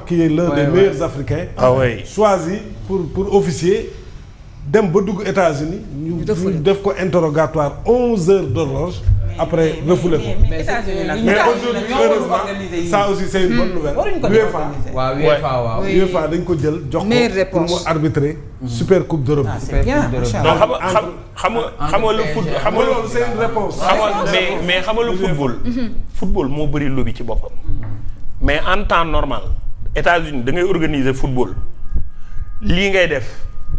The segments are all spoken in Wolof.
qui est l'un des meilleurs africains. Choisi pour officier. dem ba dugg États-Unis ñu def ko interrogatoire 11 heures d'horloge après refoulé ko. mais aujourd'hui heureusement ça aussi c'est une bonne nouvelle. UEFA dañ ko jël jox ko pour mu arbitrer super coupe d'Europe. c'est bien xam nga le foot xam nga loolu c'est une réponse. mais xam nga le football moo bëri lobby ci boppam. mais en temps normal États-Unis da ngay organiser football lii ngay def.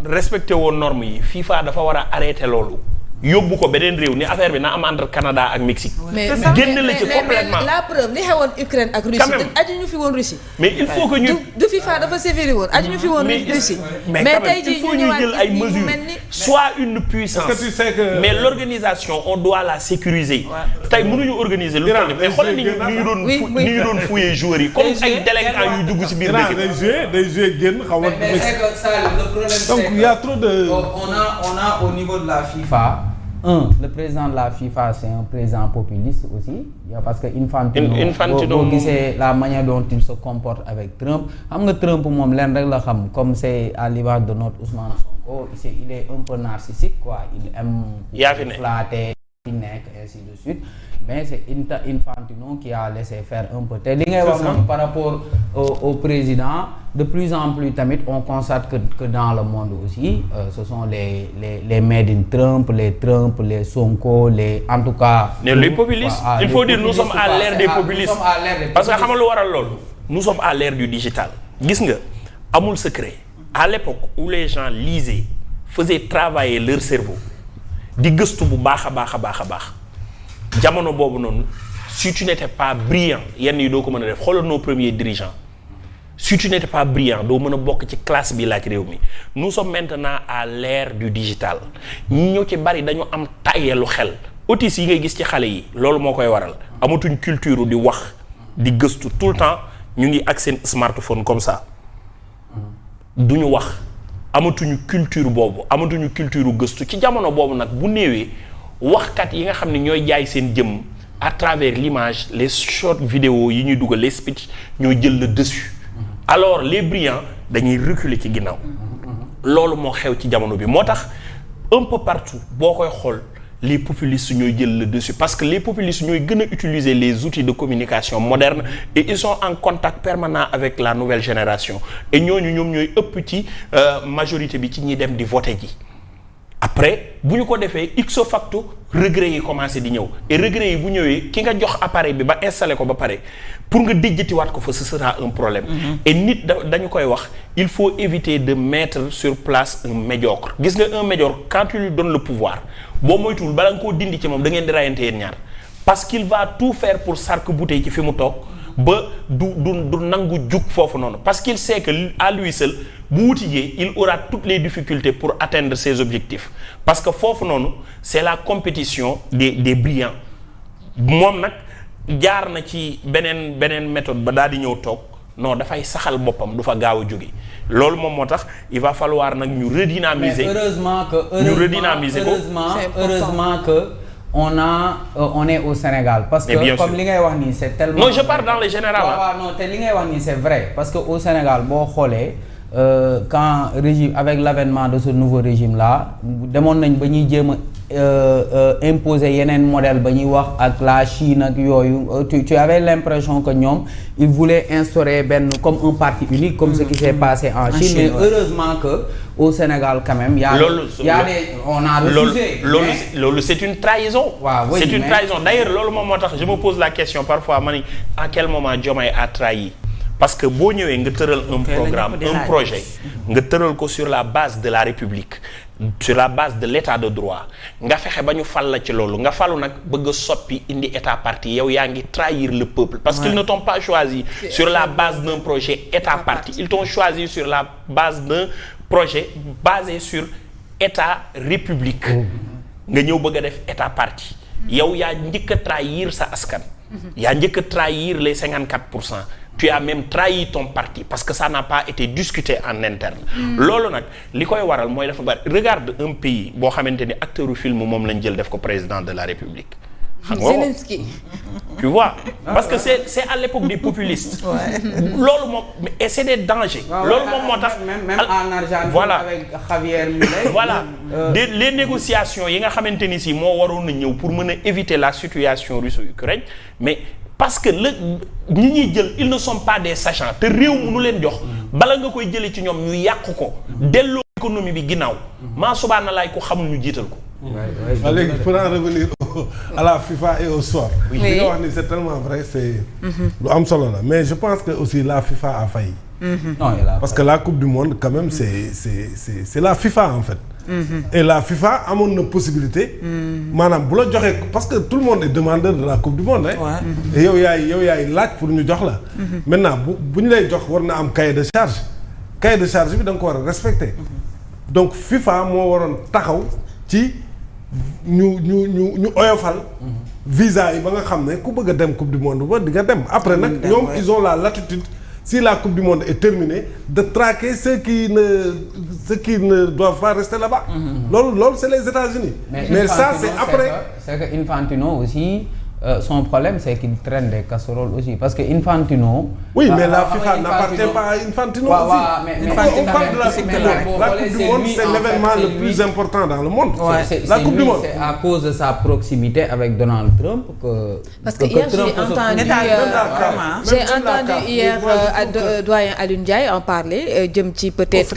respecté woon normes yi FIFA dafa war a arrêté loolu yóbbu ko beneen réew ni affaire bi na am entre Canada ak Mexique. génn la ci complètement la preuve li xewoon Ukraine ak Russie. aju ñu fi woon Russie. mais il faut que ñu. du FIFA dafa sévéré woon aju ñu fi woon Russie. mais tey jii ñu ñëwaat jël ay mesures soit une puissance. parce que tu sais que mais l'organisation on doit la sécuriser. tey mënuñu organiser lu toll mais xoolal ni ñu doon fouiller joueurs yi comme ay délinquants yu dugg ci biir dëkk bi. day jouer génn xaw ma. mais c'est que ça le problème. donc il y a trop de. on a au niveau de la FIFA. Le président de la FIFA c'est un président populiste aussi parce que Infantino boo gisee la manière dont il se comporte avec Trump xam nga Trump moom leen rek la xam comme c'est à l'image de notre Ousmane Sonko il est un peu narcissique quoi il aime flatter nekk ainsi de suite mais c'est Infantino qui a laissé faire un peu te li ngay wax moom par rapport au président de plus en plus tamit on constate que dans le monde aussi ce sont les made in Trump les Sonko en tout cas les populistes il faut dire nous sommes à l'ère des populistes parce que xam nga lu waral loolu nous sommes à l'ère du digital gis nga amul secret à l'époque où les gens lisaient faisaient travailler leur cerveau di gëstu bu baax a baax jamono boobu noonu si tu n'étais pas brillant yenn yi doo ko mën a def xoolal nos premiers dirigeants si tu n'étais pas brillant doo mën a bokk ci classe bi laaj réew mi nous sommes maintenant à l'ère du digital ñi ñëw ci bari dañu am tàyyeelu xel autistes yi ngay gis ci xale yi loolu moo koy waral amatuñ culture di wax di gëstu tout le temps ñu ngi ak seen smartphone comme ça duñu wax amatuñu culture boobu amatuñu culture gëstu ci jamono boobu nag bu néewee waxkat yi nga xam ne ñooy jaay seen jëm à travers l'image les short vidéos yi ñuy dugal les speech ñooy jël le dessus alors les brillants dañuy reculer ci ginnaaw loolu moo xew ci jamono bi moo tax un peu partout boo koy xool les populistes ñooy jël le dessus parce que les populistes ñooy gën a utiliser les outils de communication moderne et ils sont en contact permanent avec la nouvelle génération et ñooñu ñoom ñooy ëpp ci majorité bi ci ñi dem di voter ji après bu ñu ko defee ipso facto regret yi commencé di ñëw et regret yi bu ñëwee ki nga jox appareil bi ba installé ko ba pare pour nga déjjatiwaat ko fa ce sera un problème et nit dañu koy wax il faut éviter de mettre sur place un médiocre gis nga un médiocre quand tu lui donnes le pouvoir boo moytuwul bala nga koo dindi ci moom da ngeen di rayante yéen ñaar parce qu'il va tout faire pour s'arc-bouter ci fi mu toog ba du nangu jug foofu noonu parce qu'il sait que à lui seul bu wutijee il aura toutes les difficultés pour atteindre ses objectifs parce que foofu noonu c'est la compétition des brillants moom nag jaar na ci beneen méthode ba daal di ñëw toog non dafay saxal boppam du fa gaaw a jóge loolu moom moo tax il va falloir nag ñu redynamiser. mais heureusement que on est au Sénégal parce que comme li ngay wax nii c'est tellement. non je parle dans le général. non te li ngay wax nii c'est vrai parce que au Sénégal boo xoolee quand régime avec l'avènement de ce nouveau régime là demoon nañ ba ñuy jéem a imposer yeneen modèle ba ñuy wax ak la Chine ak yooyu tu avais l'impression que ñoom ils voulaient instaurer comme un parti unique comme ce qui s'est passé en Chine mais heureusement que au Sénégal quand même on a refusé loolu c'est une trahison. C'est une trahison d'ailleurs loolu moom moo tax je me pose la question parfois ma ni à quel moment Diomaye a trahi parce que boo ñëwee nga tëral un programme un projet nga tëral ko sur la base de la République sur la base de l'état de droit nga fexe ba ñu fal la ci loolu nga falu nag bëgg a soppi indi état parti yow yaa ngi trahir le peuple parce qu'ils ne t'ont pas choisi sur la base d'un projet état parti ils t'ont choisi sur la base d'un projet basé sur état république nga ñëw bëgg a def état parti yow yaa njëkk a trahir sa askan yaa njëkk a trahir les 54%. Tu as même trahi ton parti parce que ça n'a pas été discuté en interne. loolu nag li koy waral mooy dafa bari regarde un pays boo xamante ni acteur u film moom lañ jël def ko président de la République. xam nga Zelensky. tu vois parce que c'est à l'époque des populistes. loolu moom et c'est des dangers. loolu moom moo tax même en Argentine. voilà avec Javier Milei. voilà les négociations yi nga xamante ni si moo waroon na ñëw pour mën a éviter la situation russo-ukrainienne mais parce que ñi ñuy jël ils ne sont pas des sachants te réew mu nu leen jox bala nga koy jëlee ci ñoom ñu yàq ko delloo économie bi ginnaaw maa subaana laay ko xamul ñu jiital ko. léegi pour en revenir à la FIFA et au sport. li nga wax ni c'est tellement vrai c'est lu am solo la mais je pense que aussi la FIFA a failli. non parce que la coupe du monde quand même c'est la FIFA en fait. Et la FIFA amoon na possibilité. maanaam bu la joxee parce que tout le monde est demandeur de la coupe du monde. et yow yaay laaj pour ñu jox la. maintenant bu ñu lay jox war na am cahier de charge. cahier de charge bi da nga ko war a respecter. donc FIFA moo waroon taxaw ci ñu oyofal. visa yi ba nga xam ne ku bëgg a dem coupe du monde ba di nga dem. après nag ñoom ils ont la latitude. si la coupe du monde est terminée de traquer ceux qui ne doivent pas rester là-bas. loolu c'est les États-Unis. mais ça c'est après. c'est que Infantino aussi son problème c'est qu'il traîne des casseroles aussi parce que Infantino. oui mais la FIFA n'appartient pas à Infantino aussi. mais on parle de la coupe du monde. La coupe du monde c'est l'événement le plus important dans le monde. La coupe du monde c'est à cause de sa proximité avec Donald Trump que. parce que hier j'ai entendu hier doyen Alioune Ndiaye en parler jëm ci peut-être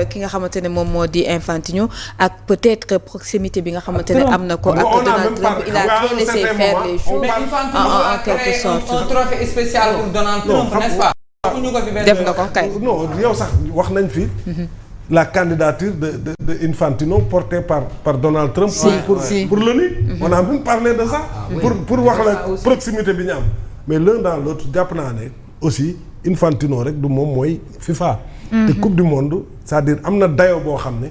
ki nga xamante ne moom moo di Infantino ak peut-être proximité bi nga xamante ne am na ko ak Donald Trump il a trop laissé faire les choses en quelque sorte. un trophée spécial pour Donald Trump n'est-ce pas. def nga ko kay. non yow sax wax nañ fi. la candidature de Infantino portée par Donald Trump. pour l'ONU. on a même parlé de ça. pour wax la proximité bi ñu am. mais l'un dans l'autre jàpp naa ne aussi Infantino rek du moom mooy FIFA. te coupe du monde c'est-à-dire am na dayoo boo xam ne.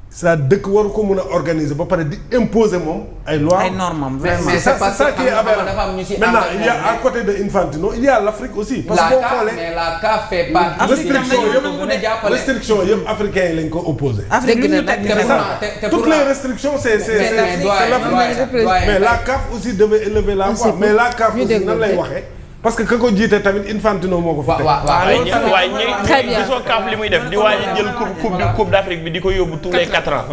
c'est-à-dire dëkk waru ko mën a organiser ba pare di imposer moom ay lois. ay normes vraiment. mais c'est ça qui est aberrant. maintenant il y a à côté de Infantino il y a l'Afrique aussi. parce que boo xoolee mais la CAF fait partie. restriction yëpp africains yi lañ ko opposé. dëgg la toutes les restrictions c'est l'Afrique. mais la CAF aussi devait élever la voix. mais la CAF aussi nan lay waxee. parce que ka ko jiite tamit Infantino moo ko fi teg. waaye ñi gisoo CAF li muy def di waaj jël coupe d'Afrique bi di ko yóbbu tous les 4 ans.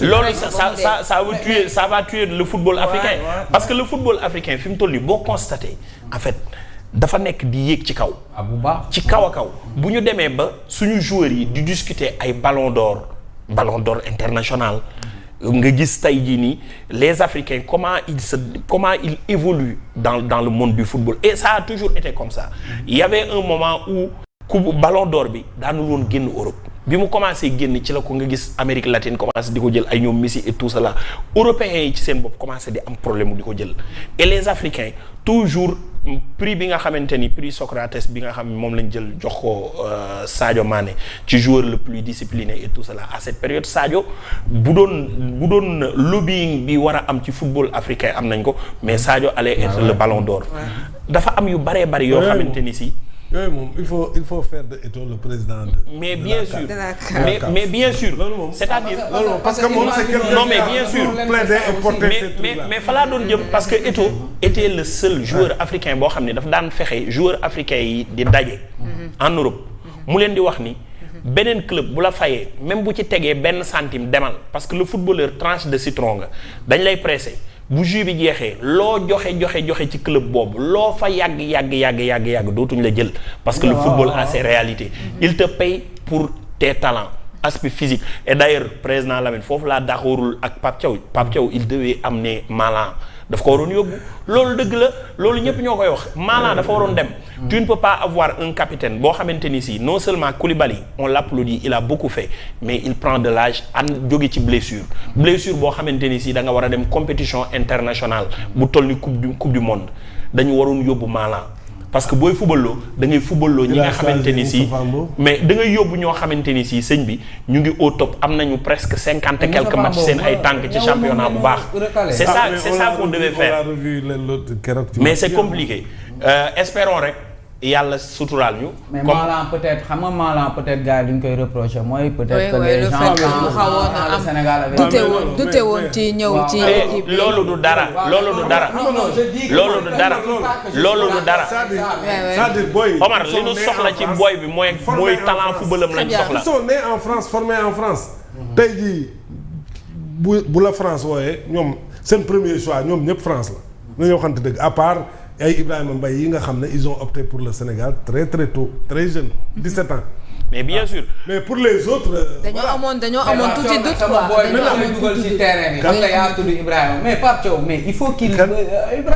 loolu ça va tuer le football africain. parce que le football africain fi mu toll nii boo constaté en fait dafa nekk di yéeg ci kaw. ci kaw a kaw bu ñu demee ba suñu joueurs yi di discuter ay ballon d'or international. nga gis tey jii nii les Africains comment ils évoluent dans le monde du football et ça a toujours été comme ça. Il y avait un moment où ballon d'or bi daanul woon génn Europe bi mu commencé génn ci la ko nga gis Amérique latine commencé di ko jël ay ñoom Messi et tout cela européens yi ci seen bopp commencé di am problème di ko jël et les Africains toujours prix bi nga xamante ni prix Socrates bi nga xam ne moom lañ jël jox ko Sadio Mané ci joueur le plus discipliné et tout cela à cette période Sadio bu doon lobbying bi war a am ci football africain am nañ ko mais Sadio allait être le ballon d'or. dafa am yu bëree bëri yoo xamante ni si. yooyu moom il faut faire de Eto'o le président mais bien sûr mais bien sûr c'est-à-dire parce que moom c'est quelqu'un non mais bien sûr mais fa laa doon jëm parce que Eto'o était le seul joueur africain boo xam ne dafa daan fexe joueur africain yi di daje en Europe mu leen di wax ni beneen club bu la fayee même bu ci tegee benn centime demal parce que le footballeur tranche de citron nga dañ lay pressé bu jus bi jeexee loo joxe ci club boobu loo fa yàgg dootuñ la jël parce que le football a ses réalités. Il te paye pour tes talents aspect physique et d'ailleurs président Lamine foofu laa daxoorul ak Pape Thiaw il devait amener Malang daf ko waroon yóbbu loolu dëgg la loolu ñëpp ñoo koy wax Malang dafa waroon dem. Tu ne peux pas avoir un capitaine boo xamante ni si non seulement Koulibaly on l'applaudit il a beaucoup fait mais il prend de l'âge jóge ci blessure boo xamante ni si da nga war a dem compétition internationale bu toll ni coupe du monde dañu waroon yóbbu Malang parce que booy footballoo da ngay footballoo ñi nga xamante ni si mais da ngay yóbbu ñoo xamante ni si sëñ bi ñu ngi au top am nañu presque 50 et quelques matchs seen ay tànk ci championnat bu baax c'est ça qu'on devait faire mais c'est compliqué espérons rek yàlla suturaal ñu. mais Malang peut-être xam nga Malang peut-être gars yi duñ koy reprocher mooy. peut-être que les gens le Sénégal avec dute woon ci ñëw ci équipe bi. loolu du dara loolu du dara. loolu du dara loolu du dara. c'est-à-dire boy. Omar li ñu soxla ci boy bi mooy talent footballam lañ soxla. ils sont nés en France formés en France. tey jii bu la France wooyee ñoom seen premier choix ñoom ñëpp France la. nañoo xamante dëgg à part. ay Ibrahima Mbaye yi nga xam ne ils ont opté pour le Sénégal très très tôt très jeune 17 ans. mais bien sûr. mais pour les autres. dañoo amoon tuuti doute quoi. dañoo amoon dugal ci terrain bi. xam nga yaa tudd Ibrahima mais Pape Thiaw mais il faut qu'il Ibrahima